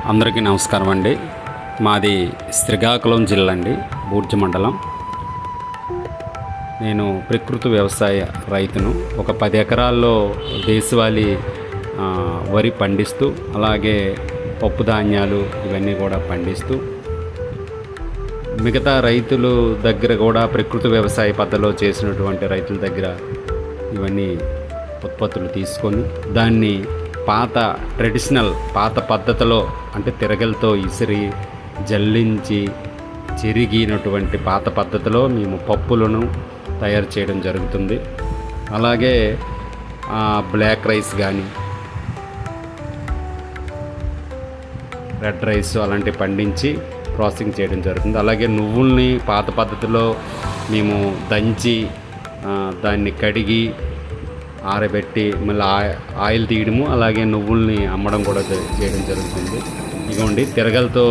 అందరికీ నమస్కారం అండి. మాది శ్రీకాకుళం జిల్లా అండి, బూర్జి మండలం. నేను ప్రకృతి వ్యవసాయ రైతును. ఒక 10 ఎకరాల్లో దేశవాళీ వరి పండిస్తూ, అలాగే పప్పు ధాన్యాలు ఇవన్నీ కూడా పండిస్తూ, మిగతా రైతుల దగ్గర కూడా ప్రకృతి వ్యవసాయ పద్ధతిలో చేసినటువంటి రైతుల దగ్గర ఇవన్నీ ఉత్పత్తులు తీసుకొని దాన్ని పాత పద్ధతిలో, అంటే తిరగలతో ఇసిరి జల్లించి చెరిగినటువంటి పాత పద్ధతిలో మేము పప్పులను తయారు చేయడం జరుగుతుంది. అలాగే బ్లాక్ రైస్ కానీ, రెడ్ రైస్ అలాంటివి పండించి ప్రాసెసింగ్ చేయడం జరుగుతుంది. అలాగే నువ్వుల్ని పాత పద్ధతిలో మేము దంచి దాన్ని కడిగి ఆరబెట్టి మళ్ళీ ఆయిల్ తీయడము, అలాగే నువ్వుల్ని అమ్మడం కూడా చేయడం జరుగుతుంది. ఇదిగోండి, తిరగలతో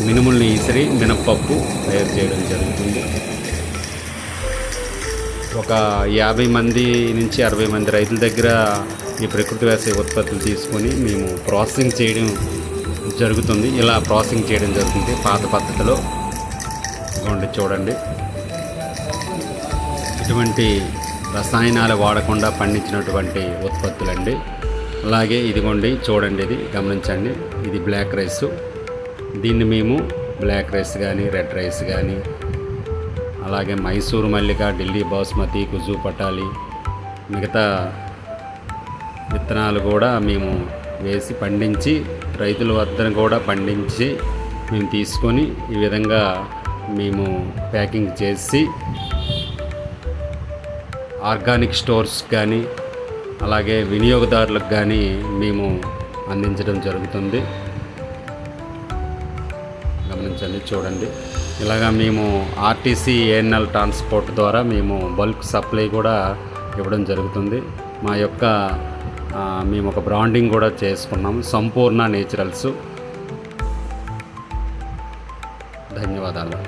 మినుముల్ని ఇసిరి మినప్పప్పు తయారు చేయడం జరుగుతుంది. ఒక 50 మంది నుంచి 60 మంది రైతుల దగ్గర ఈ ప్రకృతి వ్యవసాయ ఉత్పత్తులు తీసుకొని మేము ప్రాసెసింగ్ చేయడం జరుగుతుంది. ఇలా ప్రాసెసింగ్ చేయడం జరుగుతుంది పాత పద్ధతిలో. ఇదిగోండి చూడండి, ఇటువంటి రసాయనాలు వాడకుండా పండించినటువంటి ఉత్పత్తులండి. అలాగే ఇదిగోండి చూడండి, ఇది గమనించండి, ఇది బ్లాక్ రైస్. దీన్ని మేము బ్లాక్ రైస్ కానీ, రెడ్ రైస్ కానీ, అలాగే మైసూరు మల్లిక, ఢిల్లీ బాస్మతి, కుజు పటాలి, మిగతా విత్తనాలు కూడా మేము వేసి పండించి రైతుల వద్ద కూడా పండించి మేము తీసుకొని ఈ విధంగా మేము ప్యాకింగ్ చేసి ఆర్గానిక్ స్టోర్స్ కానీ, అలాగే వినియోగదారులకు కానీ మేము అందించడం జరుగుతుంది. గమనించండి, చూడండి, ఇలాగా మేము ఆర్టీసీ ఏఎన్ఎల్ ట్రాన్స్పోర్ట్ ద్వారా మేము బల్క్ సప్లై కూడా ఇవ్వడం జరుగుతుంది. మేము ఒక బ్రాండింగ్ కూడా చేసుకున్నాము, సంపూర్ణ నేచురల్స్. ధన్యవాదాలు.